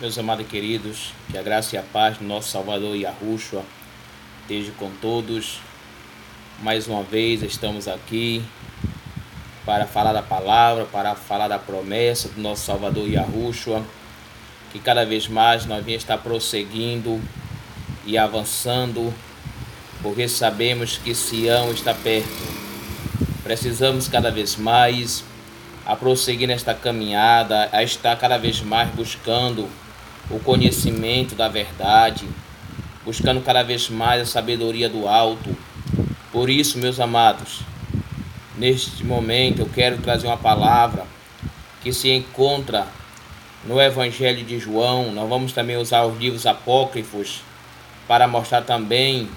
Meus amados e queridos, que a graça e a paz do nosso Salvador Yahushua esteja com todos. Mais uma vez estamos aqui para falar da palavra, para falar da promessa do nosso Salvador Yahushua, que cada vez mais nós vamos estar prosseguindo e avançando, porque sabemos que Sião está perto. Precisamos cada vez mais a prosseguir nesta caminhada, a estar cada vez mais buscando o conhecimento da verdade, buscando cada vez mais a sabedoria do alto. Por isso, meus amados, neste momento eu quero trazer uma palavra que se encontra no Evangelho de João. Nós vamos também usar os livros apócrifos para mostrar também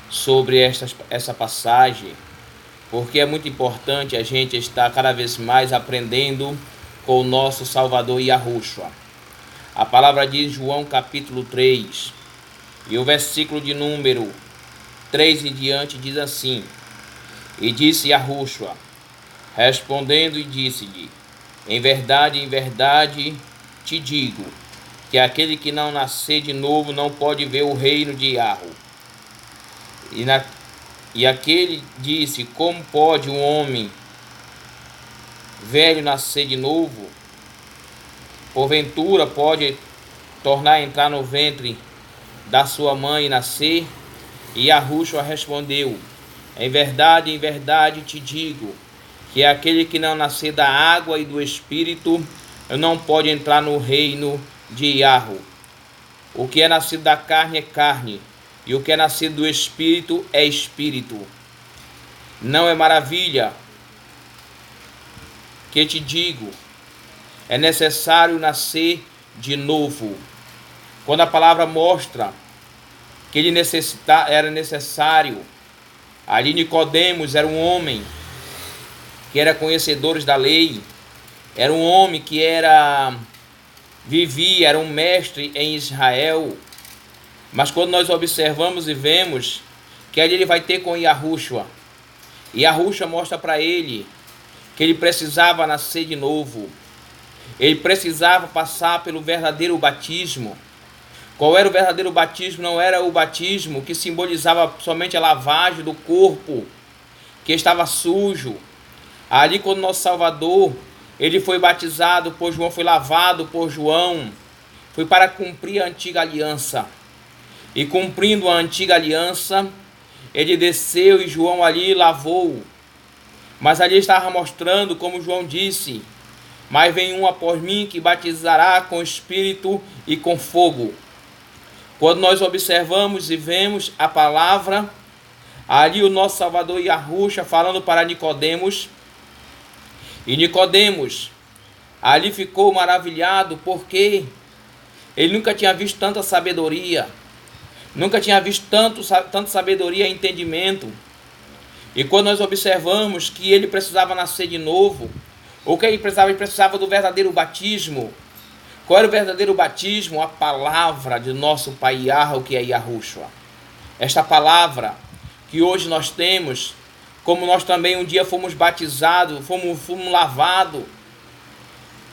sobre essa passagem, porque é muito importante a gente estar cada vez mais aprendendo com o nosso Salvador Yahushua. A palavra diz João capítulo 3, e o versículo de número 3 em diante diz assim: E disse Yahushua, respondendo e disse-lhe, em verdade te digo, que aquele que não nascer de novo não pode ver o reino de Yahu. E aquele disse, como pode um homem velho nascer de novo? Porventura pode tornar a entrar no ventre da sua mãe e nascer? E Yahushua respondeu, em verdade te digo, que aquele que não nascer da água e do Espírito não pode entrar no reino de Yahu. O que é nascido da carne é carne, e o que é nascido do Espírito é Espírito. Não é maravilha que te digo, é necessário nascer de novo. Quando a palavra mostra que ele era necessário, ali Nicodemos era um homem que era conhecedor da lei, era um homem que era um mestre em Israel. Mas quando nós observamos e vemos que ali ele vai ter com Yahushua, e Yahushua mostra para ele que ele precisava nascer de novo. Ele precisava passar pelo verdadeiro batismo. Qual era o verdadeiro batismo? Não era o batismo que simbolizava somente a lavagem do corpo, que estava sujo. Ali quando nosso Salvador, ele foi batizado por João, foi lavado por João, foi para cumprir a antiga aliança. E cumprindo a antiga aliança, ele desceu e João ali lavou. Mas ali estava mostrando, como João disse, mas vem um após mim que batizará com Espírito e com fogo. Quando nós observamos e vemos a palavra, ali o nosso Salvador Yahushua falando para Nicodemos, e Nicodemos ali ficou maravilhado, porque ele nunca tinha visto tanta sabedoria, nunca tinha visto tanta sabedoria e entendimento. E quando nós observamos que ele precisava nascer de novo, o que ele precisava? Ele precisava do verdadeiro batismo. Qual era o verdadeiro batismo? A palavra de nosso Pai Yahu, que é Yahushua. Esta palavra que hoje nós temos, como nós também um dia fomos batizados, fomos lavados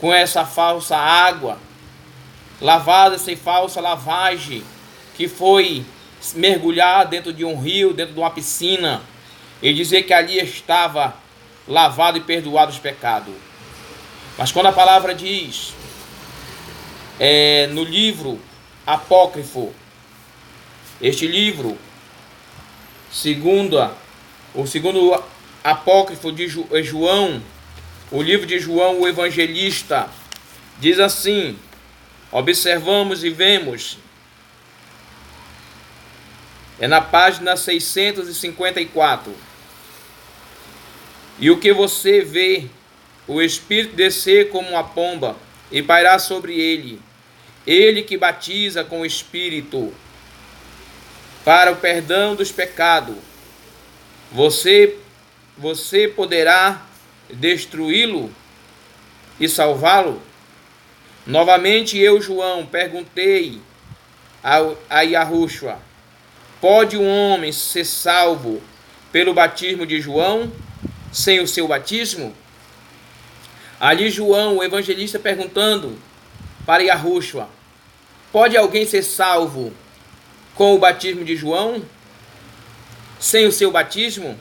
com essa falsa água, lavado essa falsa lavagem, que foi mergulhar dentro de um rio, dentro de uma piscina, e dizer que ali estava lavado e perdoado os pecados. Mas quando a palavra diz, no livro apócrifo, este livro, o segundo apócrifo de João, o livro de João, o evangelista, diz assim, observamos e vemos, é na página 654. E o que você vê, o Espírito descer como uma pomba e pairar sobre ele, ele que batiza com o Espírito para o perdão dos pecados, você poderá destruí-lo e salvá-lo? Novamente eu, João, perguntei a Yahushua, pode um homem ser salvo pelo batismo de João, sem o seu batismo? Ali João, o evangelista, perguntando para Yahushua: pode alguém ser salvo com o batismo de João, sem o seu batismo?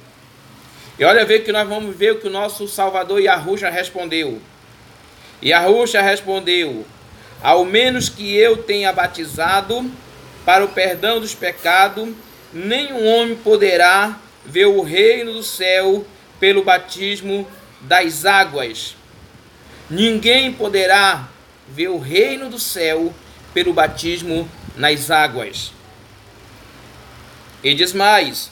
E olha, ver que nós vamos ver o que o nosso Salvador Yahushua respondeu. Yahushua respondeu: ao menos que eu tenha batizado para o perdão dos pecados, nenhum homem poderá ver o reino do céu pelo batismo das águas. Ninguém poderá ver o reino do céu pelo batismo nas águas. E diz mais: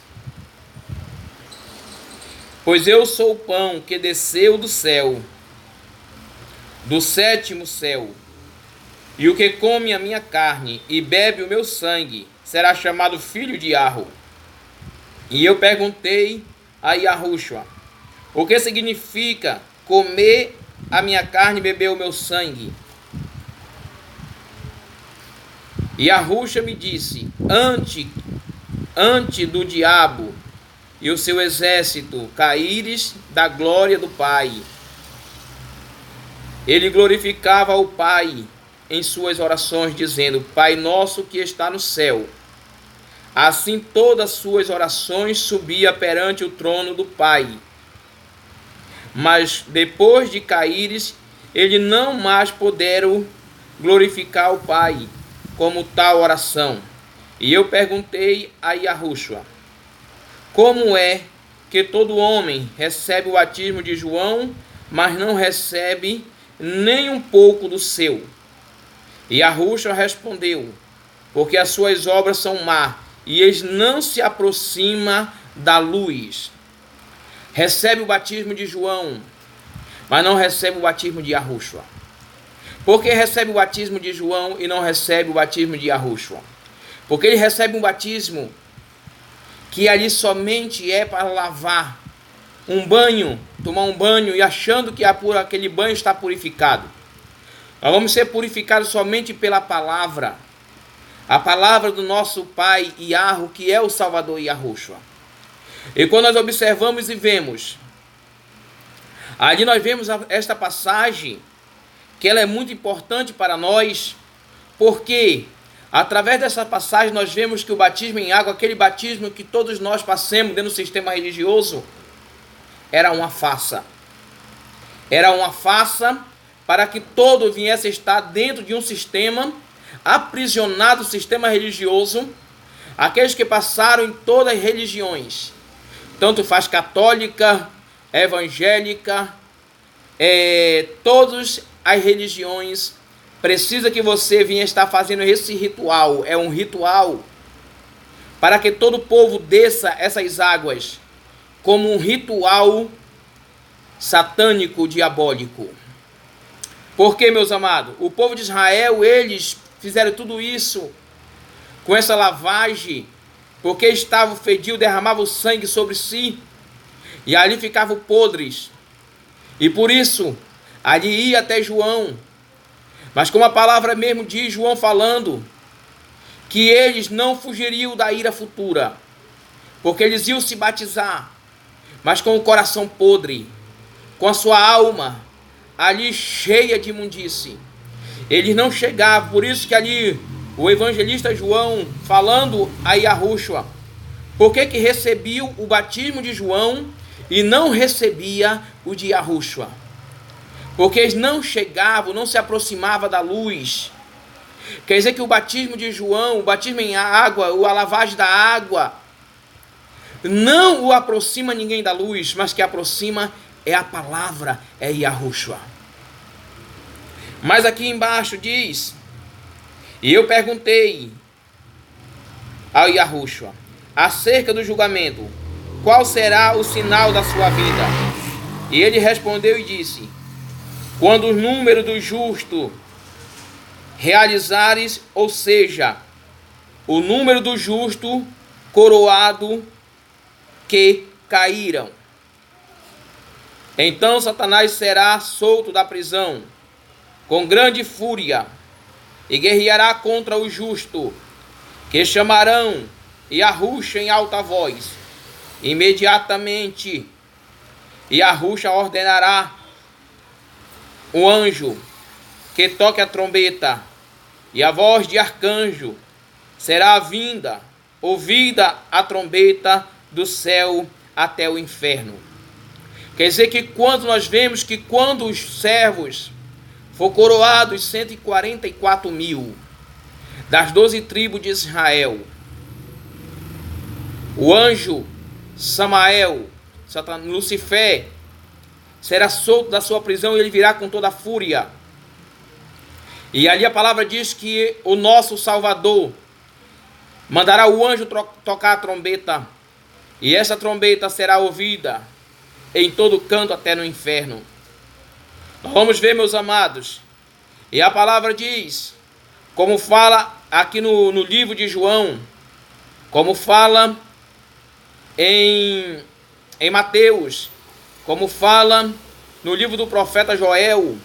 pois eu sou o pão que desceu do céu, do sétimo céu, e o que come a minha carne e bebe o meu sangue será chamado filho de Yarro. E eu perguntei a Yahushua: o que significa comer a minha carne e beber o meu sangue? E Yahushua me disse: ante do diabo e o seu exército caíres da glória do Pai. Ele glorificava o Pai em suas orações, dizendo: Pai nosso que está no céu. Assim todas suas orações subia perante o trono do Pai. Mas depois de caíres, eles não mais puderam glorificar o Pai como tal oração. E eu perguntei a Yahushua: como é que todo homem recebe o batismo de João, mas não recebe nem um pouco do seu? E Yahushua respondeu: porque as suas obras são más, e eles não se aproximam da luz. Recebe o batismo de João, mas não recebe o batismo de Yahushua. Por que recebe o batismo de João e não recebe o batismo de Yahushua? Porque ele recebe um batismo que ali somente é para lavar um banho, tomar um banho e achando que aquele banho está purificado. Nós vamos ser purificados somente pela palavra. A palavra do nosso Pai Yarro, que é o Salvador Yahushua. E quando nós observamos e vemos, ali nós vemos esta passagem, que ela é muito importante para nós, porque através dessa passagem nós vemos que o batismo em água, aquele batismo que todos nós passamos dentro do sistema religioso, era uma farsa. Era uma farsa para que todo viesse a estar dentro de um sistema, aprisionado no sistema religioso, aqueles que passaram em todas as religiões, tanto faz católica, evangélica, todas as religiões, precisa que você venha estar fazendo esse ritual. É um ritual para que todo o povo desça essas águas, como um ritual satânico, diabólico. Porque, meus amados, o povo de Israel, eles fizeram tudo isso com essa lavagem, porque estavam fedidos, derramavam sangue sobre si, e ali ficavam podres. E por isso, ali ia até João. Mas como a palavra mesmo diz, João falando, que eles não fugiriam da ira futura, porque eles iam se batizar, mas com o coração podre, com a sua alma ali cheia de imundície. Eles não chegavam, por isso que ali o evangelista João, falando a Yahushua, por que recebia o batismo de João e não recebia o de Yahushua? Porque eles não chegavam, não se aproximavam da luz. Quer dizer que o batismo de João, o batismo em água, a lavagem da água, não o aproxima ninguém da luz, mas que aproxima é a palavra, é Yahushua. Mas aqui embaixo diz: e eu perguntei ao Yahushua acerca do julgamento, qual será o sinal da sua vida? E ele respondeu e disse: quando o número do justo realizares, ou seja, o número do justo coroado que caíram. Então Satanás será solto da prisão com grande fúria e guerreará contra o justo, que chamarão Yahushua em alta voz. Imediatamente Yahushua ordenará o anjo que toque a trombeta, e a voz de arcanjo será ouvida a trombeta do céu até o inferno. Quer dizer que quando nós vemos que quando os servos for coroados 144.000 das 12 tribos de Israel, o anjo Samael, Lucifer, será solto da sua prisão e ele virá com toda a fúria. E ali a palavra diz que o nosso Salvador mandará o anjo tocar a trombeta, e essa trombeta será ouvida em todo canto até no inferno. Nós vamos ver, meus amados, e a palavra diz, como fala aqui no livro de João, como fala em Mateus, como fala no livro do profeta Joel,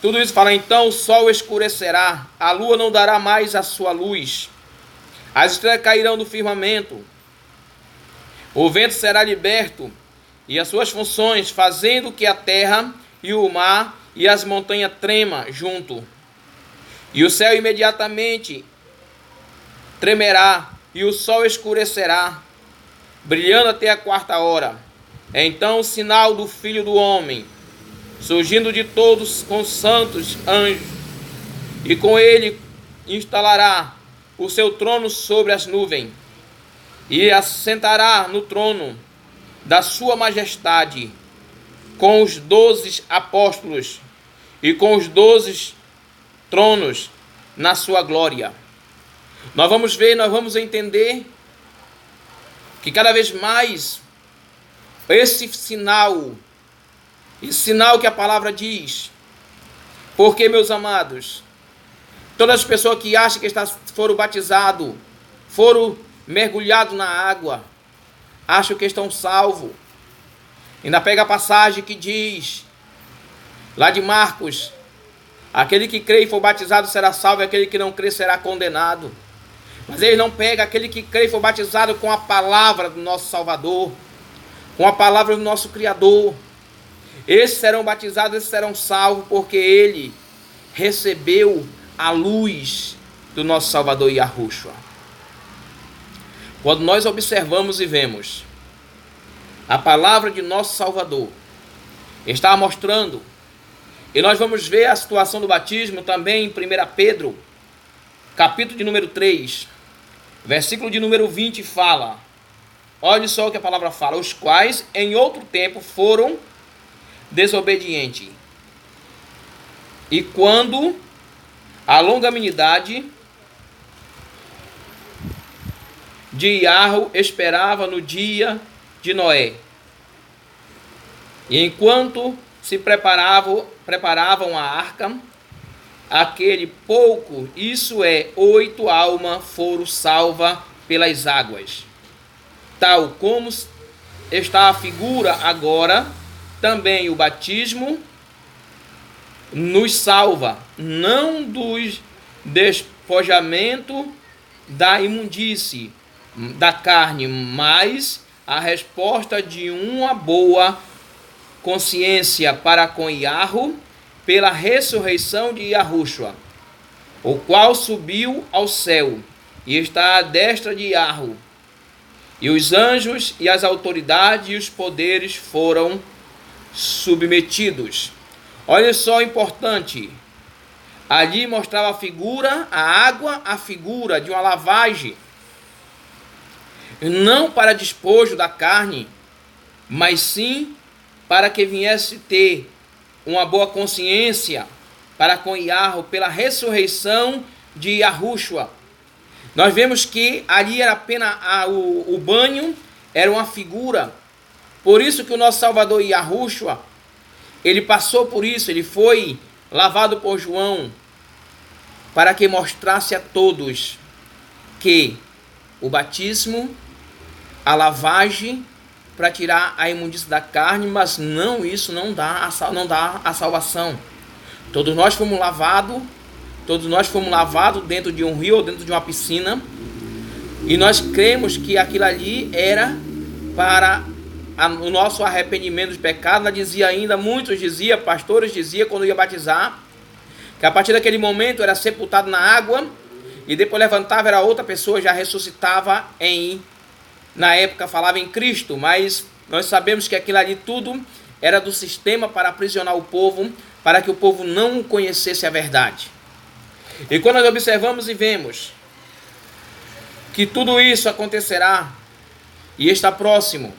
tudo isso fala: então o sol escurecerá, a lua não dará mais a sua luz, as estrelas cairão do firmamento, o vento será liberto e as suas funções, fazendo que a terra e o mar e as montanhas tremam junto. E o céu imediatamente tremerá e o sol escurecerá, brilhando até a 4ª. Então o sinal do Filho do Homem, surgindo de todos com os santos anjos, e com ele instalará o seu trono sobre as nuvens, e assentará no trono da sua majestade, com os 12 apóstolos e com os 12 tronos na sua glória. Nós vamos ver, nós vamos entender que cada vez mais esse sinal que a palavra diz, porque, meus amados, todas as pessoas que acham que foram batizados, foram mergulhados na água, acham que estão salvos. Ainda pega a passagem que diz, lá de Marcos: aquele que crê e for batizado será salvo, e aquele que não crê será condenado. Mas eles não pegam aquele que crê e for batizado com a palavra do nosso Salvador, com a palavra do nosso Criador. Esses serão batizados, esses serão salvos, porque ele recebeu a luz do nosso Salvador Yahushua. Quando nós observamos e vemos a palavra de nosso Salvador, está mostrando, e nós vamos ver a situação do batismo também em 1 Pedro, capítulo de número 3, versículo de número 20, fala, olha só o que a palavra fala: os quais em outro tempo foram desobedientes, e quando a longanimidade de Iarro esperava no dia de Noé, e enquanto se preparavam a arca, aquele pouco, isso é, 8 almas foram salvas pelas águas. Tal como está a figura agora, também o batismo nos salva, não dos despojamento da imundície da carne, mas a resposta de uma boa consciência para com Iarro, pela ressurreição de Yahushua, o qual subiu ao céu e está à destra de Iarro, e os anjos e as autoridades e os poderes foram submetidos. Olha só o importante, ali mostrava a figura, a água, a figura de uma lavagem, não para despojo da carne, mas sim para que viesse ter uma boa consciência para com Iarro, pela ressurreição de Yahushua. Nós vemos que ali era apenas o banho, era uma figura. Por isso que o nosso Salvador Yahushua, ele passou por isso, ele foi lavado por João, para que mostrasse a todos que o batismo, a lavagem, para tirar a imundície da carne, mas não, isso não dá a salvação. Todos nós fomos lavados dentro de um rio ou dentro de uma piscina, e nós cremos que aquilo ali era para o nosso arrependimento de pecado. Ela dizia ainda, muitos diziam, pastores diziam quando ia batizar, que a partir daquele momento era sepultado na água, e depois levantava, era outra pessoa, já ressuscitava na época falava em Cristo, mas nós sabemos que aquilo ali tudo era do sistema para aprisionar o povo, para que o povo não conhecesse a verdade. E quando nós observamos e vemos que tudo isso acontecerá e está próximo,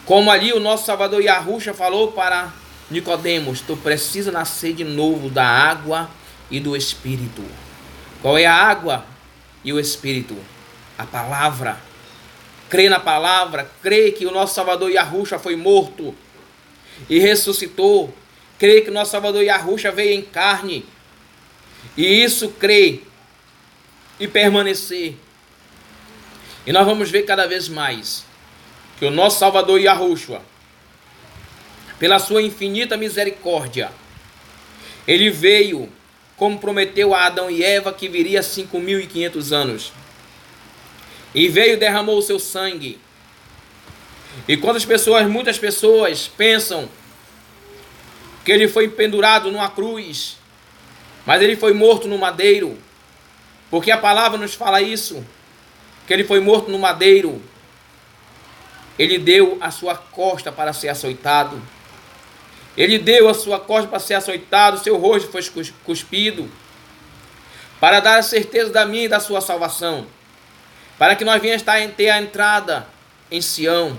como ali o nosso Salvador Yahushua falou para Nicodemos, tu precisa nascer de novo da água e do Espírito. Qual é a água e o Espírito? A palavra. Crê na palavra, crê que o nosso Salvador Yahushua foi morto e ressuscitou. Crê que o nosso Salvador Yahushua veio em carne. E isso crê e permanecer. E nós vamos ver cada vez mais que o nosso Salvador Yahushua, pela sua infinita misericórdia, ele veio, como prometeu a Adão e Eva, que viria 5.500 anos. E veio e derramou o seu sangue. E quando muitas pessoas pensam que ele foi pendurado numa cruz, mas ele foi morto no madeiro, porque a palavra nos fala isso, que ele foi morto no madeiro. Ele deu a sua costa para ser açoitado. Ele deu a sua costa para ser açoitado, seu rosto foi cuspido, para dar a certeza da minha e da sua salvação, para que nós venhamos ter a entrada em Sião.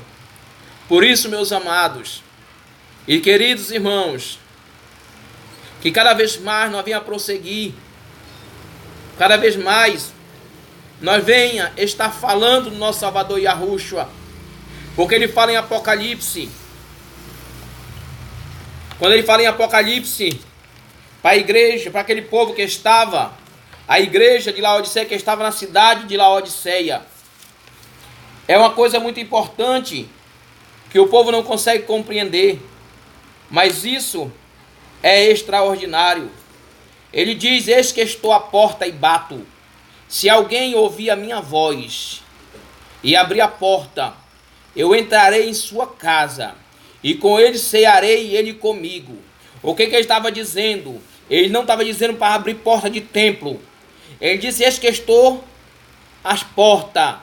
Por isso, meus amados e queridos irmãos, que cada vez mais nós venha prosseguir, cada vez mais nós venha estar falando do nosso Salvador Yahushua, porque ele fala em Apocalipse. Quando ele fala em Apocalipse, para a igreja, para aquele povo que estava, a igreja de Laodiceia, que estava na cidade de Laodiceia, é uma coisa muito importante, que o povo não consegue compreender, mas isso é extraordinário. Ele diz, eis que estou à porta e bato, se alguém ouvir a minha voz, e abrir a porta, eu entrarei em sua casa, e com ele cearei e ele comigo. O que ele estava dizendo? Ele não estava dizendo para abrir porta de templo. Ele disse, eis que estou às portas.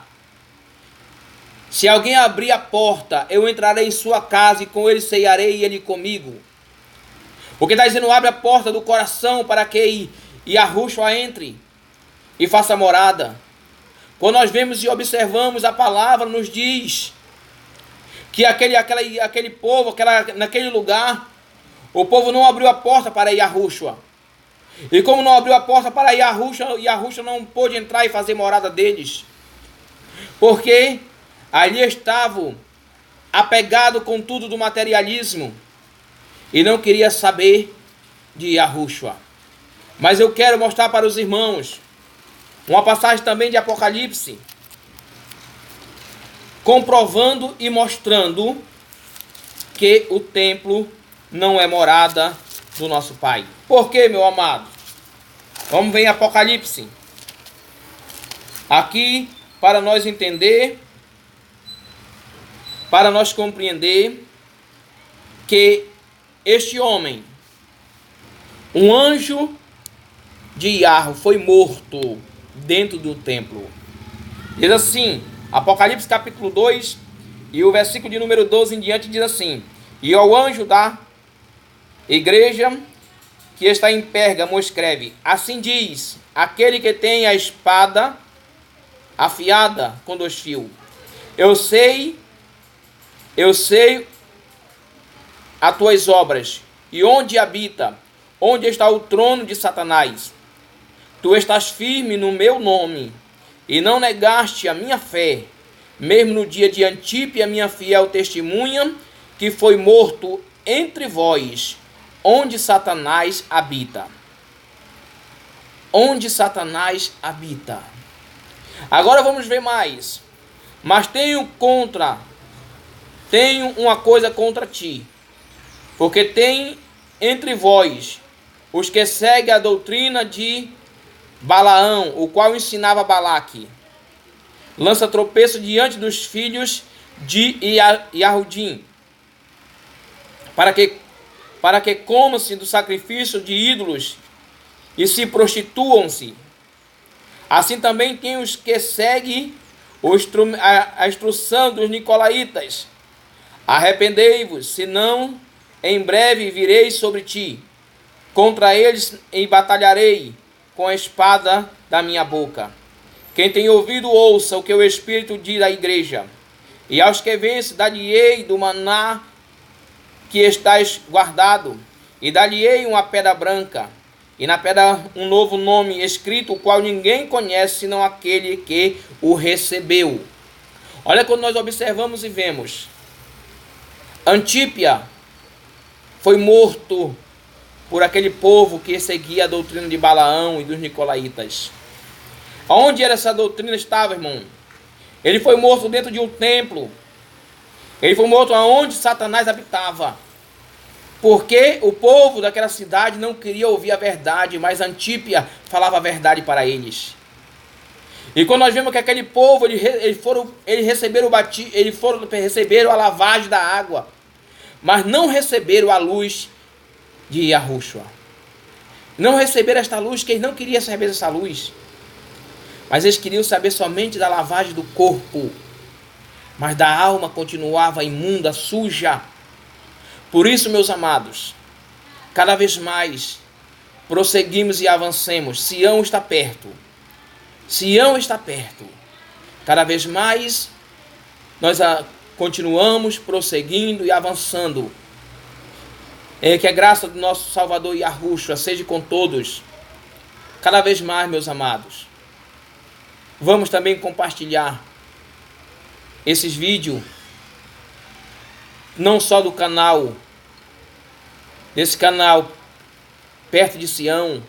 Se alguém abrir a porta, eu entrarei em sua casa, e com ele cearei e ele comigo. O que está dizendo, abre a porta do coração para que Yahushua entre e faça morada. Quando nós vemos e observamos, a palavra nos diz que aquele povo, naquele lugar, o povo não abriu a porta para Yahushua. E como não abriu a porta para Yahushua não pôde entrar e fazer morada deles. Porque ali estavam apegados com tudo do materialismo e não queria saber de Yahushua. Mas eu quero mostrar para os irmãos uma passagem também de Apocalipse, comprovando e mostrando que o templo não é morada do nosso Pai. Por quê, meu amado? Vamos ver em Apocalipse. Aqui, para nós entender, para nós compreender que este homem, um anjo de Yahweh, foi morto dentro do templo. Diz assim, Apocalipse capítulo 2, e o versículo de número 12 em diante diz assim, e ao anjo da igreja que está em Pérgamo escreve, assim diz, aquele que tem a espada afiada com 2 fios. Eu sei as tuas obras, e onde habita, onde está o trono de Satanás. Tu estás firme no meu nome, e não negaste a minha fé, mesmo no dia de Antipe, a minha fiel testemunha, que foi morto entre vós, onde Satanás habita. Onde Satanás habita. Agora vamos ver mais. Mas tenho uma coisa contra ti, porque tem entre vós os que seguem a doutrina de Balaão, o qual ensinava Balaque, lança tropeço diante dos filhos de Yahudim, para que para que comam-se do sacrifício de ídolos e se prostituam-se. Assim também tem os que seguem a instrução dos nicolaítas. Arrependei-vos, senão em breve virei sobre ti. Contra eles batalharei com a espada da minha boca. Quem tem ouvido, ouça o que o Espírito diz à igreja. E aos que vencem, dar-lhe-ei do maná que estás guardado, e dar-lhe-ei uma pedra branca, e na pedra um novo nome escrito, o qual ninguém conhece, senão aquele que o recebeu. Olha, quando nós observamos e vemos, Antípia foi morto por aquele povo que seguia a doutrina de Balaão e dos nicolaítas. Onde era essa doutrina estava, irmão? Ele foi morto dentro de um templo. Ele foi morto aonde Satanás habitava. Porque o povo daquela cidade não queria ouvir a verdade, mas Antípia falava a verdade para eles. E quando nós vemos que aquele povo, eles receberam a lavagem da água, mas não receberam a luz de Yahushua. Não receberam esta luz, que eles não queriam saber dessa luz. Mas eles queriam saber somente da lavagem do corpo. Mas da alma continuava imunda, suja. Por isso, meus amados, cada vez mais prosseguimos e avancemos. Sião está perto. Sião está perto. Cada vez mais nós continuamos prosseguindo e avançando. Que a graça do nosso Salvador Yahushua seja com todos. Cada vez mais, meus amados. Vamos também compartilhar esses vídeos, não só do canal, desse canal Perto de Sião,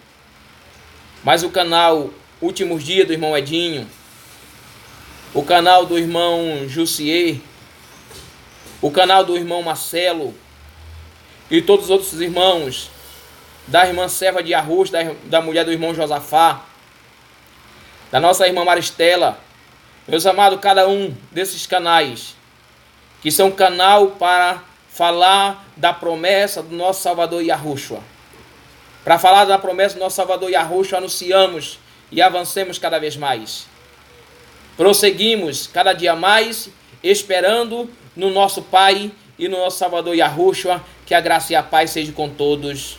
mas o canal Últimos Dias do irmão Edinho, o canal do irmão Jussier, o canal do irmão Marcelo e todos os outros irmãos, da irmã Serva de Arroz, da mulher do irmão Josafá, da nossa irmã Maristela. Meus amados, cada um desses canais, que são canal para falar da promessa do nosso Salvador Yahushua. Para falar da promessa do nosso Salvador Yahushua, anunciamos e avancemos cada vez mais. Prosseguimos cada dia mais, esperando no nosso Pai e no nosso Salvador Yahushua, que a graça e a paz sejam com todos.